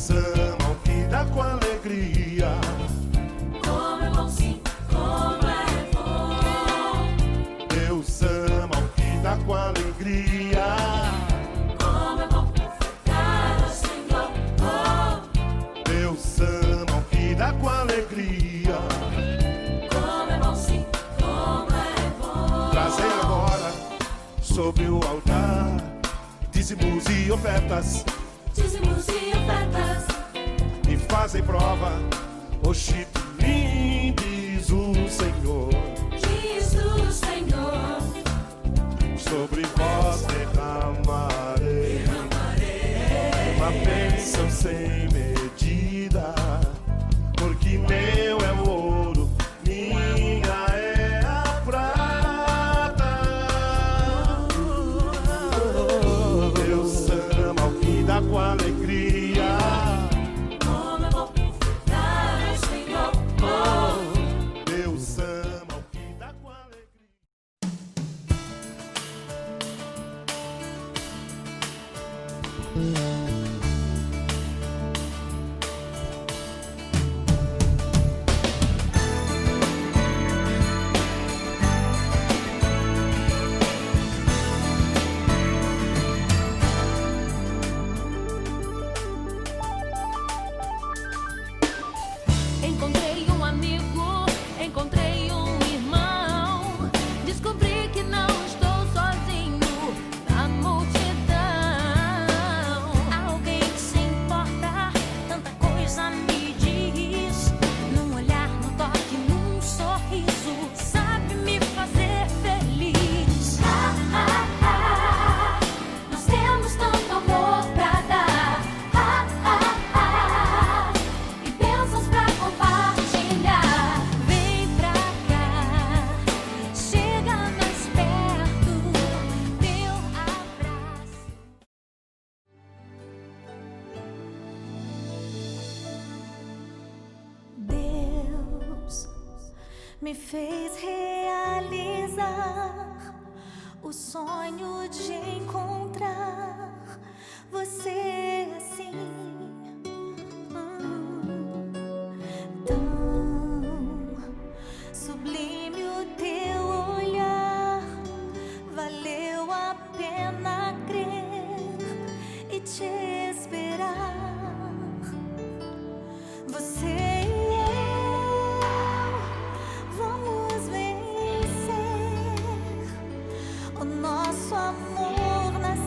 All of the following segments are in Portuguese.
Deus ama o que dá com alegria. Como é bom, sim, como é bom. Deus ama o que dá com alegria. Como é bom dar ao Senhor. Oh, Deus ama o que dá com alegria. como é bom, sim, como é bom. Trazei agora sobre o altar dízimos e ofertas. Dízimos e ofertas. E fazem prova, oxe, diz o Senhor. Diz o Senhor. Sobre vós derramarei uma bênção sem medida, porque meu é o ouro, minha é a prata. Deus ama o que dá com alegria. Como é bom dar ao Senhor. Oh, Deus ama o que dá com alegria. encontrei um amigo, encontrei um irmão. Descobri que não estou sozinho na multidão. Alguém que se importa, tanta coisa me diz. Num olhar, num toque, num sorriso, sabe me fazer feliz. Nós temos tanto amor pra dar. E bênçãos pra compartilhar. Vem pra cá, chega mais perto, teu abraço. Deus me fez realizar o sonho de encontrar você assim. Tão sublime o teu olhar, valeu a pena crer e te esperar. Você e eu vamos vencer. O nosso amor nasceu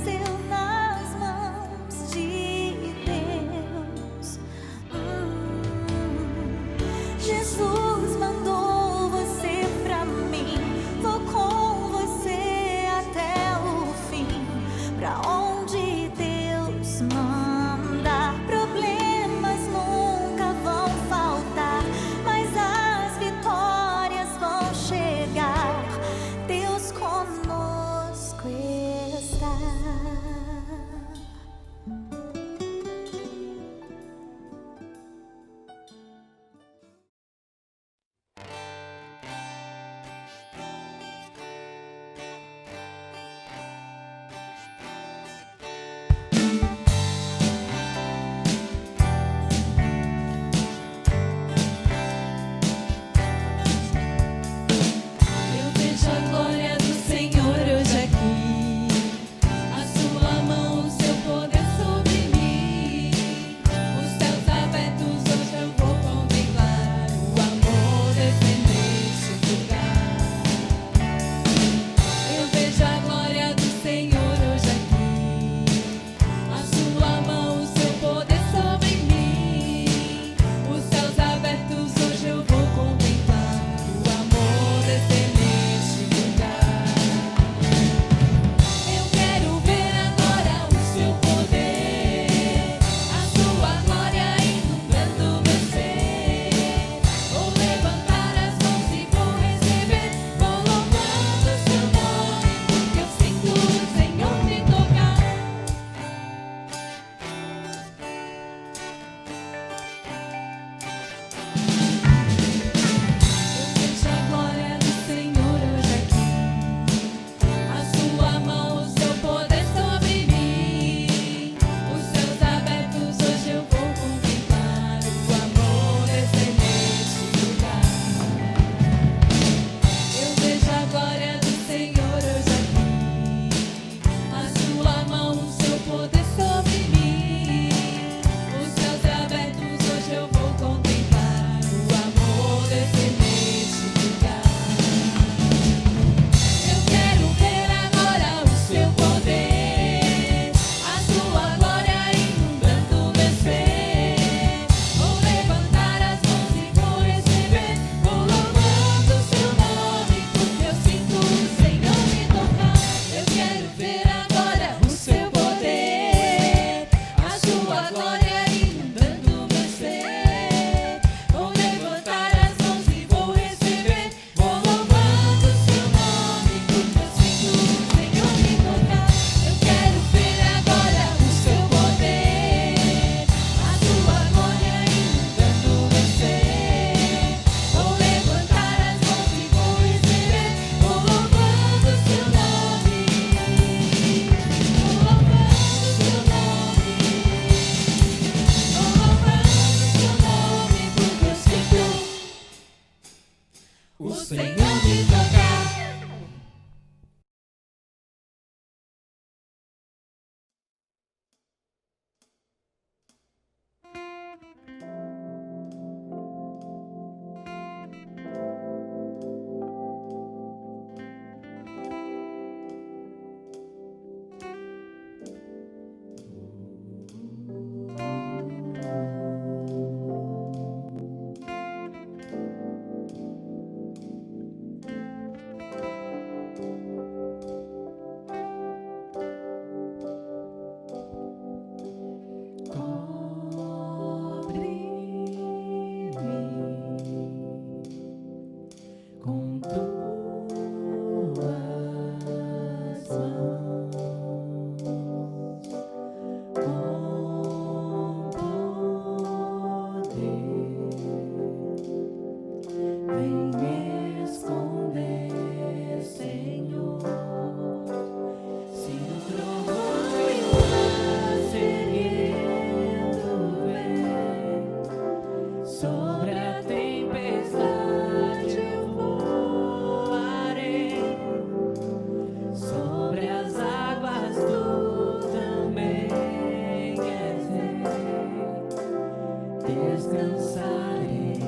descansarei,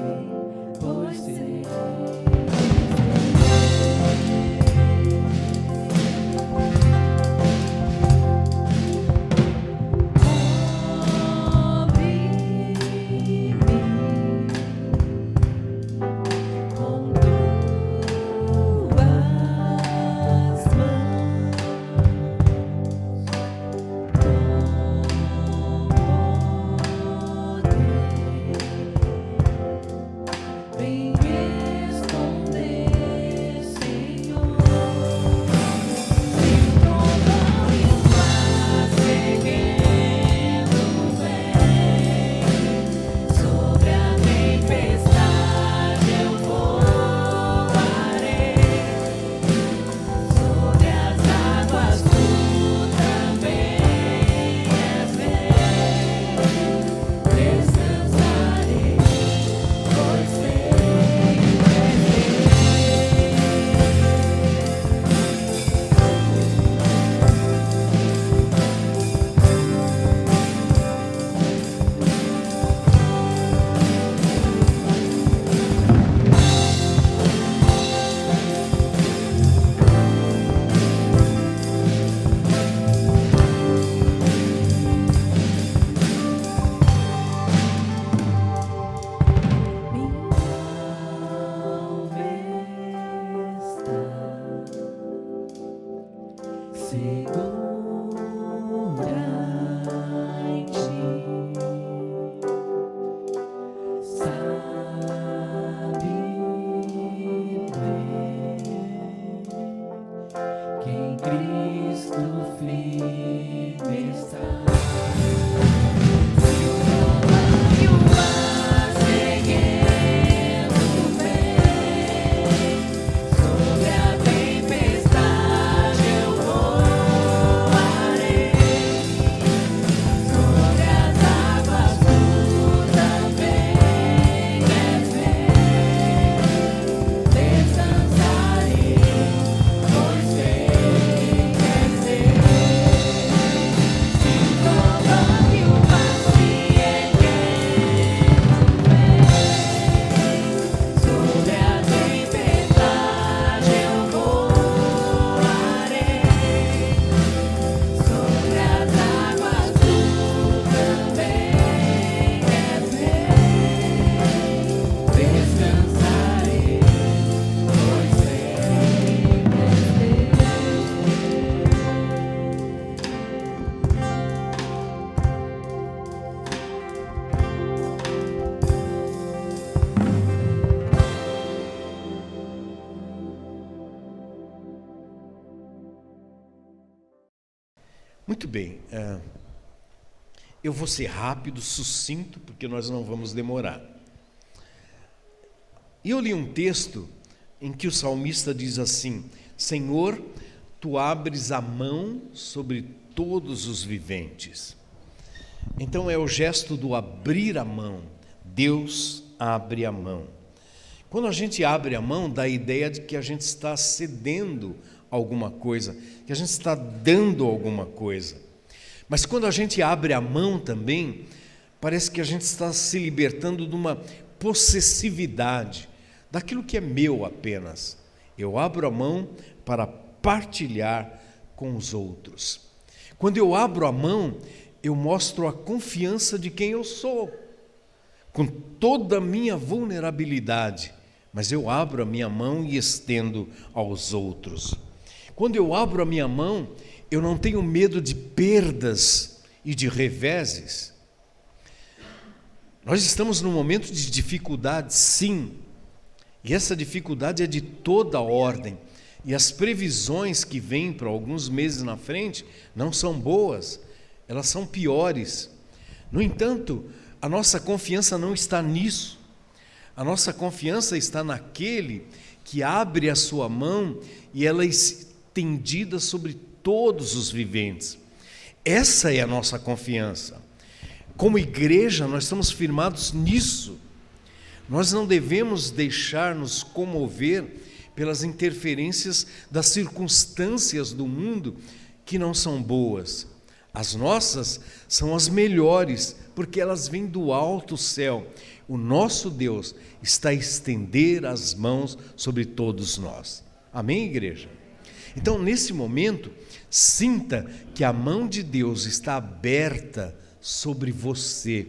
pois sei. Muito bem, eu vou ser rápido, sucinto, porque nós não vamos demorar. E eu li um texto em que o salmista diz assim: Senhor, Tu abres a mão sobre todos os viventes. Então é o gesto do abrir a mão. Deus abre a mão. Quando a gente abre a mão, dá a ideia de que a gente está cedendo alguma coisa, que a gente está dando alguma coisa. Mas quando a gente abre a mão também, parece que a gente está se libertando de uma possessividade, daquilo que é meu apenas. Eu abro a mão para partilhar com os outros. Quando eu abro a mão, eu mostro a confiança de quem eu sou, com toda a minha vulnerabilidade, mas eu abro a minha mão e estendo aos outros. Quando eu abro a minha mão, eu não tenho medo de perdas e de reveses. Nós estamos num momento de dificuldade, sim, e essa dificuldade é de toda ordem, e as previsões que vêm para alguns meses na frente não são boas, elas são piores. No entanto, a nossa confiança não está nisso, a nossa confiança está naquele que abre a sua mão e ela é estendida sobre todos os viventes. Essa é a nossa confiança. Como igreja, nós estamos firmados nisso. Nós não devemos deixar-nos comover pelas interferências das circunstâncias do mundo que não são boas. As nossas são as melhores, porque elas vêm do alto céu. O nosso Deus está a estender as mãos sobre todos nós. Amém, igreja? Então, nesse momento, sinta que a mão de Deus está aberta sobre você,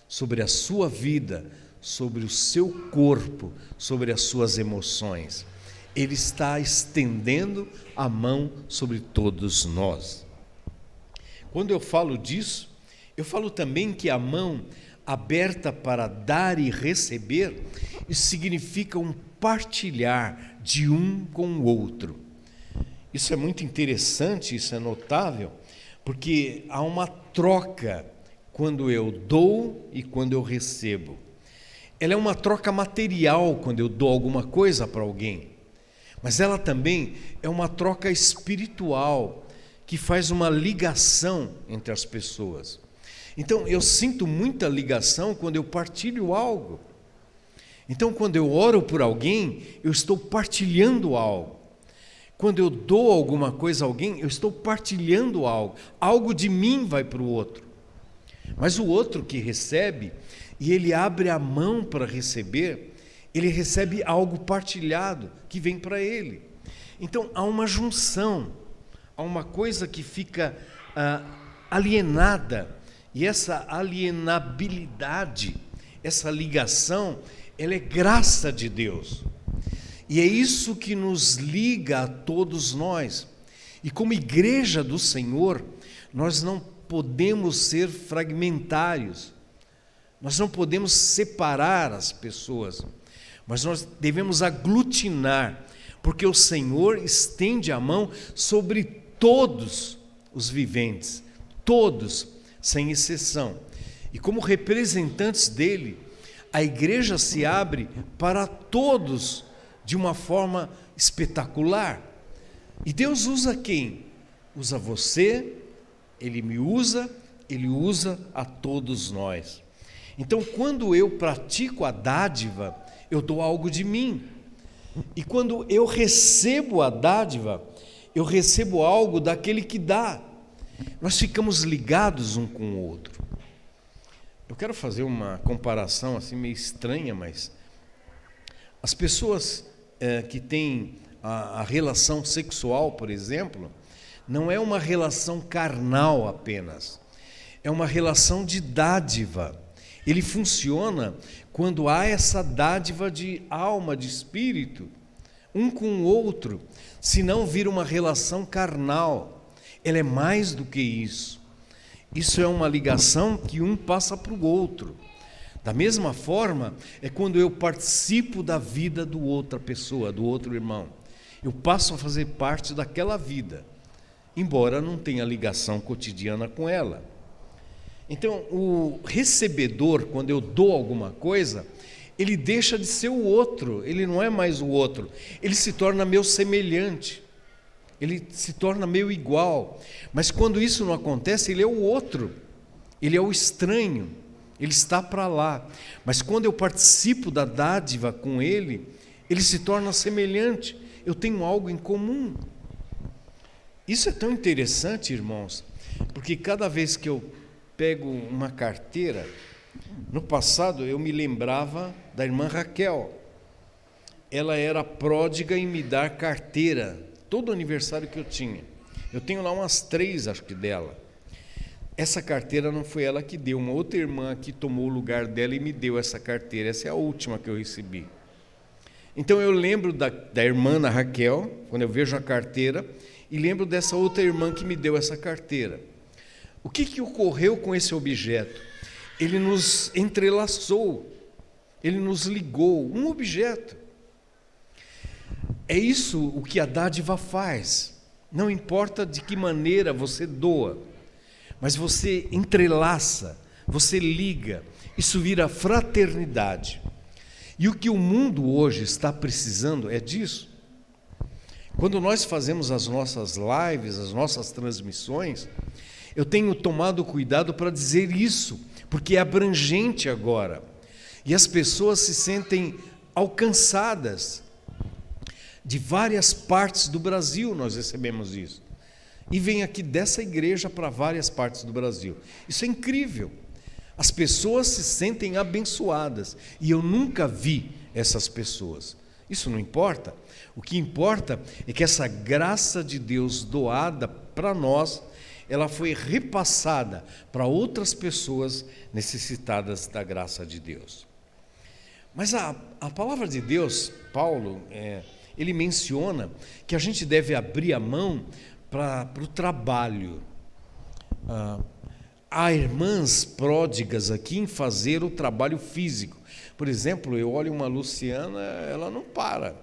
sobre a sua vida, sobre o seu corpo, sobre as suas emoções. Ele está estendendo a mão sobre todos nós. Quando eu falo disso, eu falo também que a mão aberta para dar e receber, isso significa um partilhar de um com o outro. Isso é muito interessante, isso é notável, porque há uma troca quando eu dou e quando eu recebo. Ela é uma troca material quando eu dou alguma coisa para alguém, mas ela também é uma troca espiritual, que faz uma ligação entre as pessoas. Então, eu sinto muita ligação quando eu partilho algo. Então, quando eu oro por alguém, eu estou partilhando algo. Quando eu dou alguma coisa a alguém, eu estou partilhando algo. Algo de mim vai para o outro. Mas o outro que recebe, e ele abre a mão para receber, ele recebe algo partilhado que vem para ele. Então, há uma junção. Há uma coisa que fica alienada, e essa alienabilidade, essa ligação, ela é graça de Deus. E é isso que nos liga a todos nós. E como igreja do Senhor, nós não podemos ser fragmentários, nós não podemos separar as pessoas, mas nós devemos aglutinar, porque o Senhor estende a mão sobre todos os viventes, todos, sem exceção. E como representantes dele, a igreja se abre para todos de uma forma espetacular. E Deus usa quem? Usa você, Ele me usa, Ele usa a todos nós. Então, quando eu pratico a dádiva, eu dou algo de mim. E quando eu recebo a dádiva, eu recebo algo daquele que dá. Nós ficamos ligados um com o outro. Eu quero fazer uma comparação assim meio estranha, mas as pessoas que têm a relação sexual, por exemplo, não é uma relação carnal apenas, é uma relação de dádiva. Ele funciona quando há essa dádiva de alma, de espírito, um com o outro, senão vira uma relação carnal. Ela é mais do que isso. Isso é uma ligação que um passa para o outro. Da mesma forma, é quando eu participo da vida do outra pessoa, do outro irmão. Eu passo a fazer parte daquela vida, embora não tenha ligação cotidiana com ela. Então, o recebedor, quando eu dou alguma coisa, ele deixa de ser o outro, ele não é mais o outro, ele se torna meu semelhante, ele se torna meu igual. Mas quando isso não acontece, ele é o outro, ele é o estranho, ele está para lá. Mas quando eu participo da dádiva com ele, ele se torna semelhante, eu tenho algo em comum. Isso é tão interessante, irmãos, porque cada vez que eu pego uma carteira, no passado eu me lembrava da irmã Raquel. Ela era pródiga em me dar carteira, todo aniversário que eu tinha. Eu tenho lá umas 3, acho que dela. Essa carteira não foi ela que deu, uma outra irmã que tomou o lugar dela e me deu essa carteira. Essa é a última que eu recebi. Então eu lembro da irmã Raquel, quando eu vejo a carteira, e lembro dessa outra irmã que me deu essa carteira. O que ocorreu com esse objeto? Ele nos entrelaçou, ele nos ligou, um objeto. É isso o que a dádiva faz. Não importa de que maneira você doa, mas você entrelaça, você liga, isso vira fraternidade. E o que o mundo hoje está precisando é disso. Quando nós fazemos as nossas lives, as nossas transmissões, eu tenho tomado cuidado para dizer isso, porque é abrangente agora. E as pessoas se sentem alcançadas. De várias partes do Brasil nós recebemos isso. e vem aqui dessa igreja para várias partes do Brasil. Isso é incrível. As pessoas se sentem abençoadas e eu nunca vi essas pessoas. Isso não importa. O que importa é que essa graça de Deus doada para nós, ela foi repassada para outras pessoas necessitadas da graça de Deus. Mas a palavra de Deus, Paulo, ele menciona que a gente deve abrir a mão para o trabalho. Há irmãs pródigas aqui em fazer o trabalho físico. Por exemplo, eu olho uma Luciana, ela não para.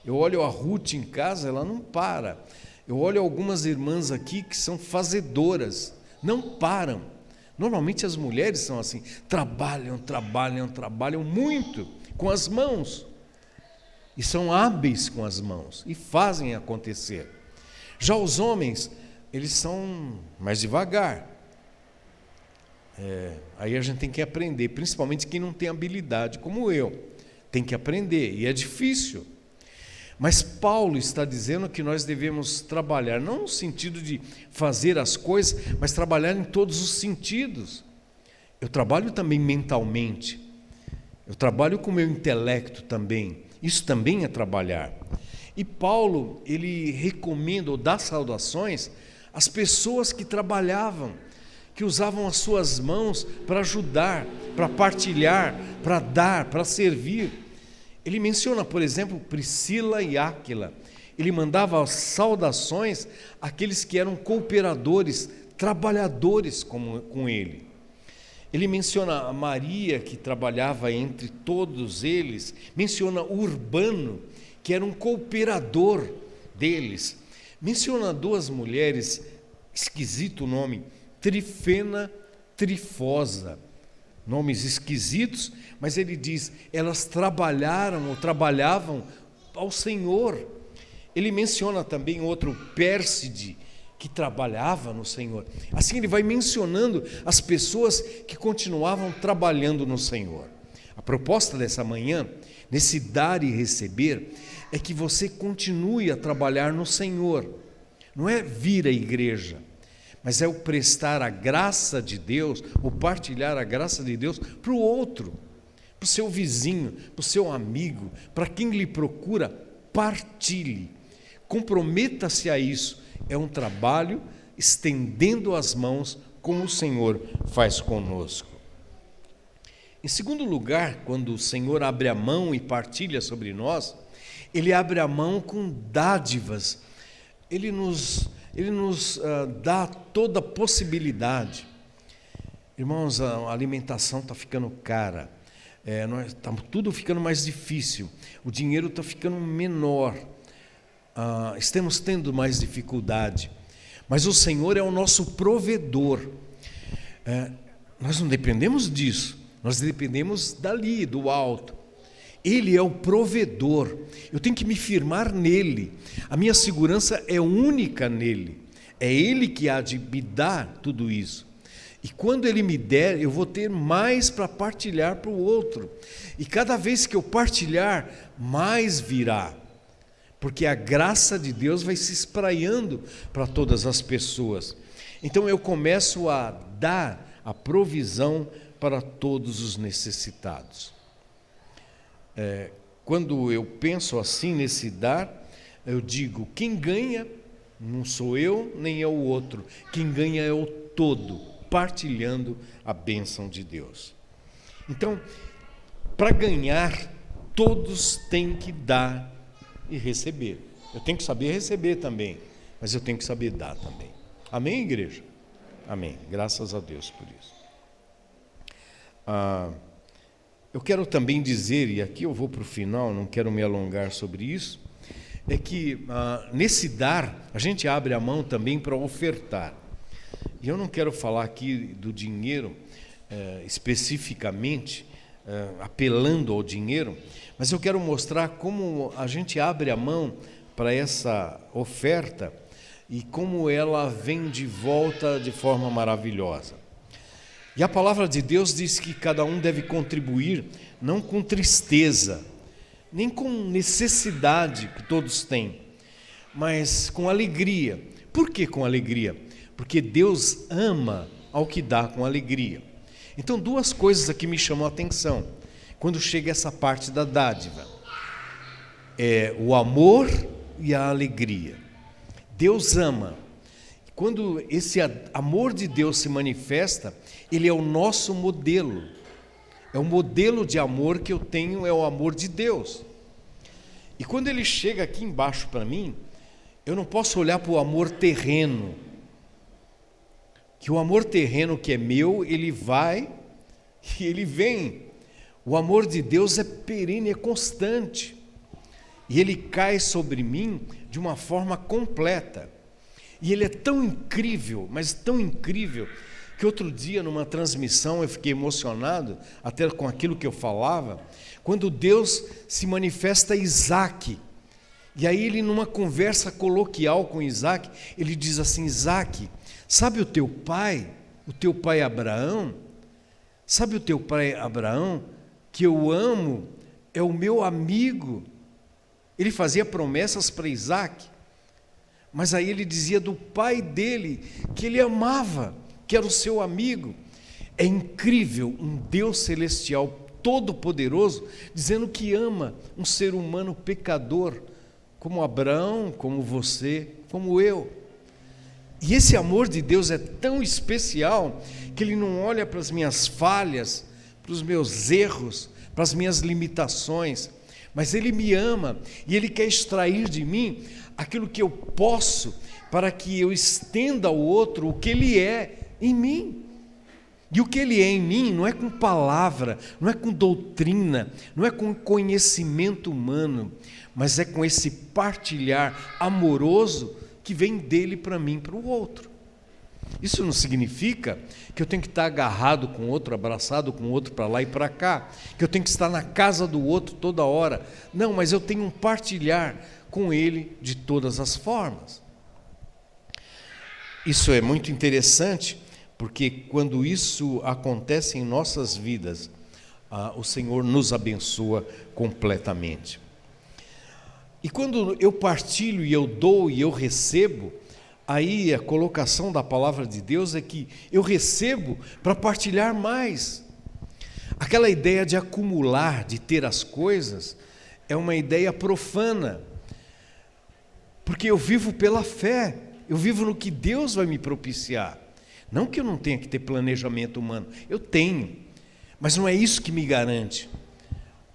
Eu olho a Ruth em casa, ela não para. Eu olho algumas irmãs aqui que são fazedoras, não param. Normalmente as mulheres são assim, trabalham muito com as mãos. E são hábeis com as mãos e fazem acontecer. Já os homens, eles são mais devagar. Aí a gente tem que aprender, principalmente quem não tem habilidade, como eu. Tem que aprender, e é difícil. Mas Paulo está dizendo que nós devemos trabalhar, não no sentido de fazer as coisas, mas trabalhar em todos os sentidos. Eu trabalho também mentalmente, eu trabalho com o meu intelecto também, isso também é trabalhar. E Paulo, ele recomenda ou dá saudações às pessoas que trabalhavam, que usavam as suas mãos para ajudar, para partilhar, para dar, para servir. Ele menciona, por exemplo, Priscila e Áquila. Ele mandava saudações àqueles que eram cooperadores, trabalhadores com ele. Ele menciona a Maria, que trabalhava entre todos eles. Menciona Urbano, que era um cooperador deles. Menciona duas mulheres, esquisito o nome, Trifena, Trifosa. Nomes esquisitos, mas ele diz, elas trabalhavam ao Senhor. Ele menciona também outro Pérside, que trabalhava no Senhor. Assim ele vai mencionando as pessoas que continuavam trabalhando no Senhor. A proposta dessa manhã, nesse dar e receber, é que você continue a trabalhar no Senhor. Não é vir à igreja, mas é o prestar a graça de Deus, o partilhar a graça de Deus para o outro, para o seu vizinho, para o seu amigo, para quem lhe procura, partilhe. Comprometa-se a isso. É um trabalho estendendo as mãos, como o Senhor faz conosco. Em segundo lugar, quando o Senhor abre a mão e partilha sobre nós, Ele abre a mão com dádivas. Ele nos dá toda a possibilidade. Irmãos, a alimentação está ficando cara, está tudo ficando mais difícil, o dinheiro está ficando menor, estamos tendo mais dificuldade, mas o Senhor é o nosso provedor. Nós não dependemos disso, nós dependemos dali, do alto. Ele é o provedor, eu tenho que me firmar nele, a minha segurança é única nele, é Ele que há de me dar tudo isso, e quando Ele me der, eu vou ter mais para partilhar para o outro, e cada vez que eu partilhar, mais virá, porque a graça de Deus vai se espraiando para todas as pessoas. Então eu começo a dar a provisão para todos os necessitados. Quando eu penso assim nesse dar, eu digo, quem ganha não sou eu nem é o outro, quem ganha é o todo, partilhando a bênção de Deus. Então, para ganhar, todos têm que dar e receber. Eu tenho que saber receber também, mas eu tenho que saber dar também. Amém, igreja? Amém, graças a Deus por isso. Eu quero também dizer, e aqui eu vou para o final, não quero me alongar sobre isso, é que nesse dar, a gente abre a mão também para ofertar. E eu não quero falar aqui do dinheiro especificamente, apelando ao dinheiro, mas eu quero mostrar como a gente abre a mão para essa oferta e como ela vem de volta de forma maravilhosa. E a palavra de Deus diz que cada um deve contribuir não com tristeza, nem com necessidade que todos têm, mas com alegria, Por que com alegria? Porque Deus ama ao que dá com alegria. Então, duas coisas aqui me chamam a atenção quando chega essa parte da dádiva: é o amor e a alegria. Deus ama. Quando esse amor de Deus se manifesta, Ele é o nosso modelo. É o modelo de amor que eu tenho, é o amor de Deus. E quando Ele chega aqui embaixo para mim, eu não posso olhar para o amor terreno. Que o amor terreno que é meu, ele vai e ele vem. O amor de Deus é perene, é constante. E ele cai sobre mim de uma forma completa. E ele é tão incrível, mas tão incrível, que outro dia numa transmissão eu fiquei emocionado, até com aquilo que eu falava, quando Deus se manifesta a Isaac. E aí ele, numa conversa coloquial com Isaac, ele diz assim: Isaac, sabe o teu pai Abraão? Sabe o teu pai Abraão, que eu amo, é o meu amigo. Ele fazia promessas para Isaac, mas aí ele dizia do pai dele, que ele amava, que era o seu amigo. É incrível, um Deus celestial todo-poderoso, dizendo que ama um ser humano pecador, como Abraão, como você, como eu. E esse amor de Deus é tão especial, que Ele não olha para as minhas falhas, para os meus erros, para as minhas limitações, mas Ele me ama, e Ele quer extrair de mim aquilo que eu posso, para que eu estenda ao outro o que Ele é em mim. E o que Ele é em mim não é com palavra, não é com doutrina, não é com conhecimento humano, mas é com esse partilhar amoroso que vem dele para mim, para o outro. Isso não significa que eu tenho que estar agarrado com o outro, abraçado com o outro para lá e para cá, que eu tenho que estar na casa do outro toda hora. Não, mas eu tenho um partilhar com ele de todas as formas. Isso é muito interessante, porque quando isso acontece em nossas vidas, o Senhor nos abençoa completamente. E quando eu partilho e eu dou e eu recebo, aí a colocação da palavra de Deus é que eu recebo para partilhar mais. Aquela ideia de acumular, de ter as coisas, é uma ideia profana, porque eu vivo pela fé, eu vivo no que Deus vai me propiciar. Não que eu não tenha que ter planejamento humano, eu tenho, mas não é isso que me garante.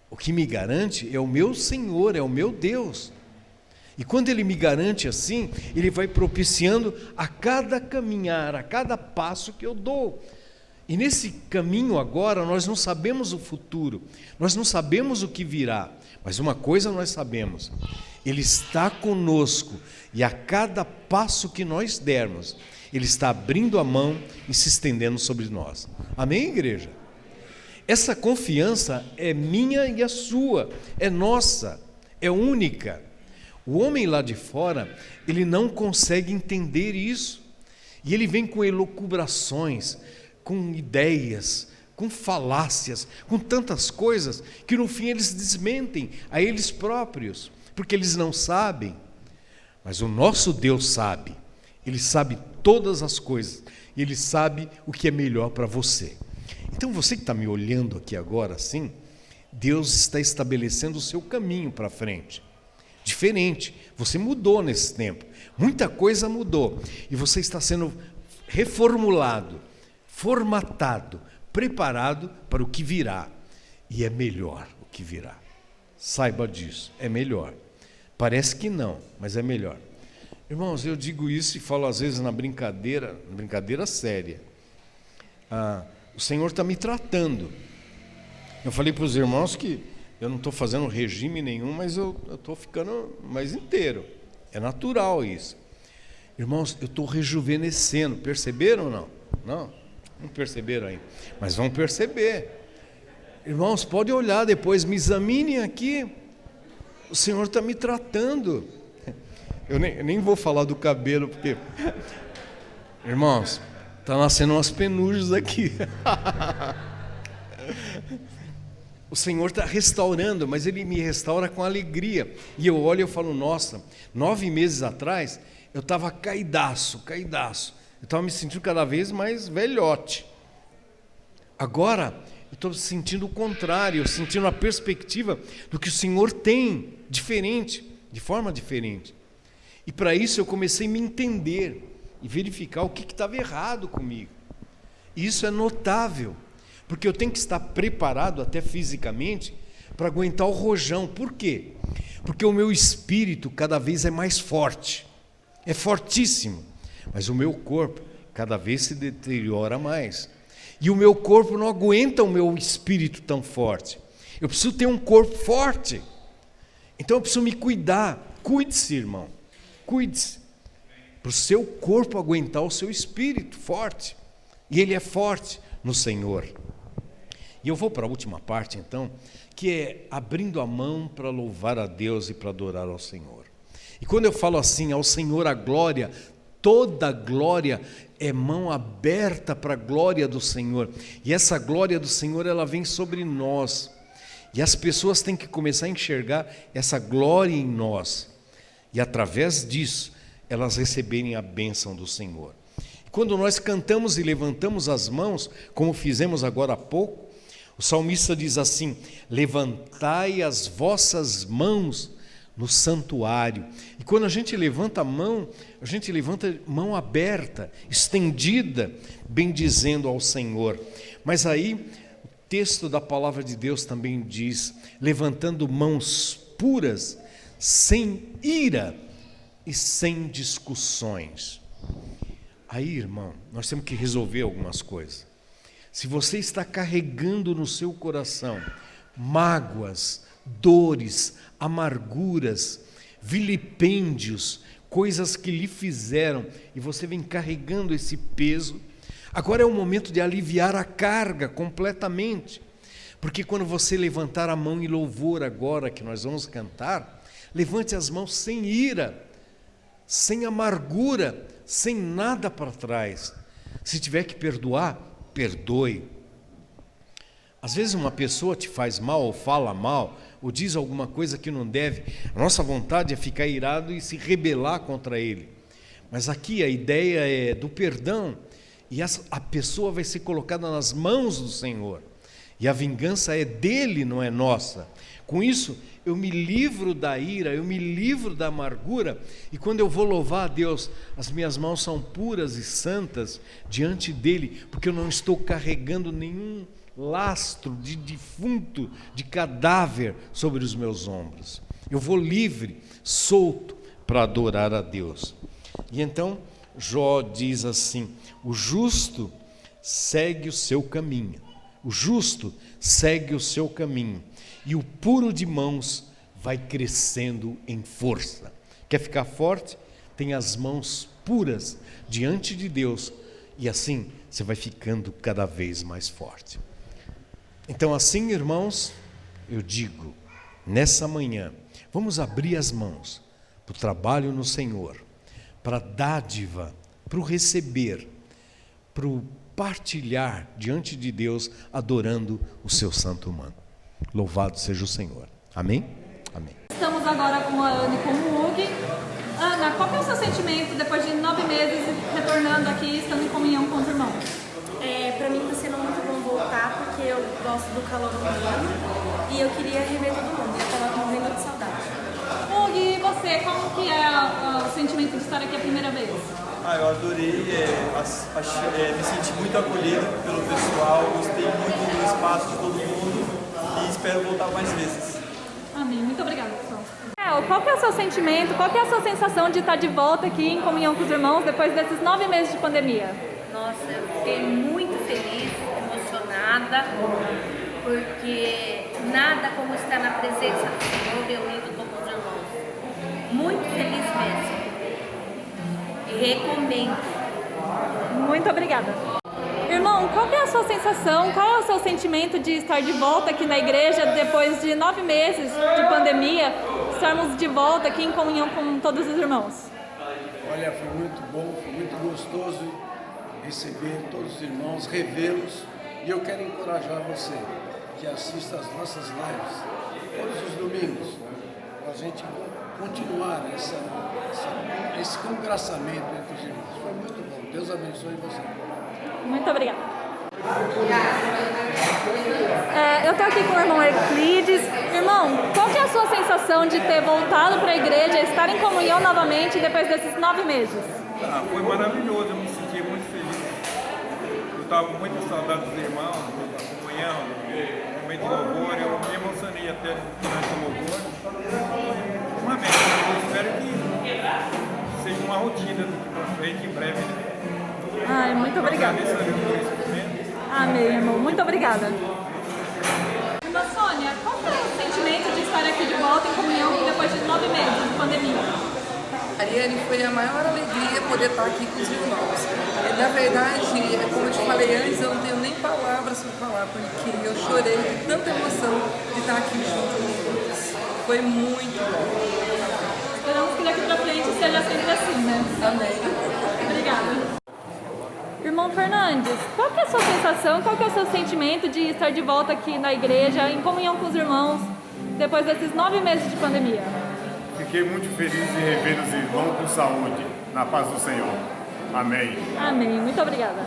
O que me garante é o meu Senhor, é o meu Deus. E quando Ele me garante assim, Ele vai propiciando a cada caminhar, a cada passo que eu dou. E nesse caminho agora, nós não sabemos o futuro, nós não sabemos o que virá, mas uma coisa nós sabemos: Ele está conosco, e a cada passo que nós dermos, Ele está abrindo a mão e se estendendo sobre nós. Amém, igreja? Essa confiança é minha e a sua, é nossa, é única. O homem lá de fora, ele não consegue entender isso, e ele vem com elucubrações, com ideias, com falácias, com tantas coisas, que no fim eles desmentem a eles próprios, porque eles não sabem. Mas o nosso Deus sabe, Ele sabe todas as coisas, e Ele sabe o que é melhor para você. Então você que está me olhando aqui agora assim, Deus está estabelecendo o seu caminho para frente. Diferente, você mudou nesse tempo, muita coisa mudou, e você está sendo reformulado, formatado, preparado para o que virá, e é melhor o que virá. Saiba disso, é melhor. Parece que não, mas é melhor. Irmãos, eu digo isso e falo às vezes na brincadeira séria. O Senhor está me tratando. Eu falei para os irmãos que eu não estou fazendo regime nenhum, mas eu estou ficando mais inteiro. É natural isso. Irmãos, eu estou rejuvenescendo. Perceberam ou não? Não perceberam ainda. Mas vão perceber. Irmãos, pode olhar depois, me examinem aqui. O Senhor está me tratando. Eu nem vou falar do cabelo, porque... Irmãos, está nascendo umas penugem aqui. O Senhor está restaurando, mas Ele me restaura com alegria. E eu olho e eu falo, nossa, 9 meses atrás, eu estava caidaço. Eu estava me sentindo cada vez mais velhote. Agora, eu estou sentindo o contrário, sentindo a perspectiva do que o Senhor tem, diferente, de forma diferente. E para isso eu comecei a me entender e verificar o que estava errado comigo. E isso é notável, porque eu tenho que estar preparado até fisicamente para aguentar o rojão. Por quê? Porque o meu espírito cada vez é mais forte, é fortíssimo, mas o meu corpo cada vez se deteriora mais. E o meu corpo não aguenta o meu espírito tão forte. Eu preciso ter um corpo forte. Então eu preciso me cuidar. Cuide-se, irmão. Cuide-se. Para o seu corpo aguentar o seu espírito forte. E ele é forte no Senhor. E eu vou para a última parte, então, que é abrindo a mão para louvar a Deus e para adorar ao Senhor. E quando eu falo assim, ao Senhor a glória, toda glória é mão aberta para a glória do Senhor. E essa glória do Senhor, ela vem sobre nós. E as pessoas têm que começar a enxergar essa glória em nós. E através disso, elas receberem a bênção do Senhor. E quando nós cantamos e levantamos as mãos, como fizemos agora há pouco, o salmista diz assim: levantai as vossas mãos no santuário. E quando a gente levanta a mão mão aberta, estendida, bendizendo ao Senhor. Mas aí, o texto da palavra de Deus também diz: levantando mãos puras, sem ira e sem discussões. Aí, irmão, nós temos que resolver algumas coisas. Se você está carregando no seu coração mágoas, dores, amarguras, vilipêndios, coisas que lhe fizeram, e você vem carregando esse peso, agora é o momento de aliviar a carga completamente. Porque quando você levantar a mão em louvor agora, que nós vamos cantar, levante as mãos sem ira, sem amargura, sem nada para trás. Se tiver que perdoar, perdoe. Às vezes uma pessoa te faz mal ou fala mal, ou diz alguma coisa que não deve, a nossa vontade é ficar irado e se rebelar contra ele. Mas aqui a ideia é do perdão, e a pessoa vai ser colocada nas mãos do Senhor. E a vingança é dele, não é nossa. Com isso, eu me livro da ira, eu me livro da amargura, e quando eu vou louvar a Deus, as minhas mãos são puras e santas diante dele, porque eu não estou carregando nenhum lastro de defunto, de cadáver sobre os meus ombros. Eu vou livre, solto, para adorar a Deus. E então, Jó diz assim: o justo segue o seu caminho. O justo segue o seu caminho, e o puro de mãos vai crescendo em força. Quer ficar forte? Tenha as mãos puras diante de Deus, e assim você vai ficando cada vez mais forte. Então assim, irmãos, eu digo, nessa manhã, vamos abrir as mãos para o trabalho no Senhor, para a dádiva, para o receber, para o partilhar diante de Deus, adorando o seu santo nome. Louvado seja o Senhor. Amém? Amém. Estamos agora com a Ana e com o Hugo. Ana, qual é o seu sentimento depois de 9 meses retornando aqui, estando em comunhão com os irmãos? Pra mim está sendo muito bom voltar, porque eu gosto do calor humano e eu queria rever todo mundo, e eu estava morrendo de saudade. Hugo, e você, como que é o sentimento de estar aqui a primeira vez? Eu adorei, me senti muito acolhido pelo pessoal, gostei muito do espaço de todo mundo e espero voltar mais vezes. Amém, muito obrigada, pessoal. Qual que é o seu sentimento, qual que é a sua sensação de estar de volta aqui em comunhão com os irmãos depois desses 9 meses de pandemia? Nossa, eu fiquei muito feliz, emocionada, porque nada como estar na presença do Senhor reunido com os irmãos. Muito feliz mesmo. E recomendo. Muito obrigada. Irmão, qual que é a sua sensação, qual é o seu sentimento de estar de volta aqui na igreja depois de 9 meses de pandemia, estarmos de volta aqui em comunhão com todos os irmãos? Olha, foi muito bom, foi muito gostoso receber todos os irmãos, revê-los, e eu quero encorajar você que assista às nossas lives todos os domingos, para a gente continuar esse congraçamento entre os irmãos. Foi muito bom. Deus abençoe você. Muito obrigada. Eu estou aqui com o irmão Euclides. Irmão, qual que é a sua sensação de ter voltado para a igreja, estar em comunhão novamente depois desses 9 meses? Foi maravilhoso, eu me senti muito feliz. Eu estava com muita saudade dos irmãos, da comunhão, do momento de louvor. Eu me emocionei até durante o louvor. Uma vez, eu espero que seja uma rotina daqui para frente em breve. Ai, muito obrigada. Amém, irmão. Muito obrigada. Irmã Sônia, qual foi o sentimento de estar aqui de volta em comunhão depois de 9 meses de pandemia? Ariane, foi a maior alegria poder estar aqui com os irmãos. Na verdade, como eu te falei antes, eu não tenho nem palavras para falar, porque eu chorei de tanta emoção de estar aqui junto com eles. Foi muito bom. Esperamos que daqui para frente seja sempre assim, né? Amém. Obrigada. Irmão Fernandes, qual que é a sua sensação, qual que é o seu sentimento de estar de volta aqui na igreja, em comunhão com os irmãos, depois desses 9 meses de pandemia? Fiquei muito feliz de rever os irmãos com saúde, na paz do Senhor. Amém. Amém. Muito obrigada.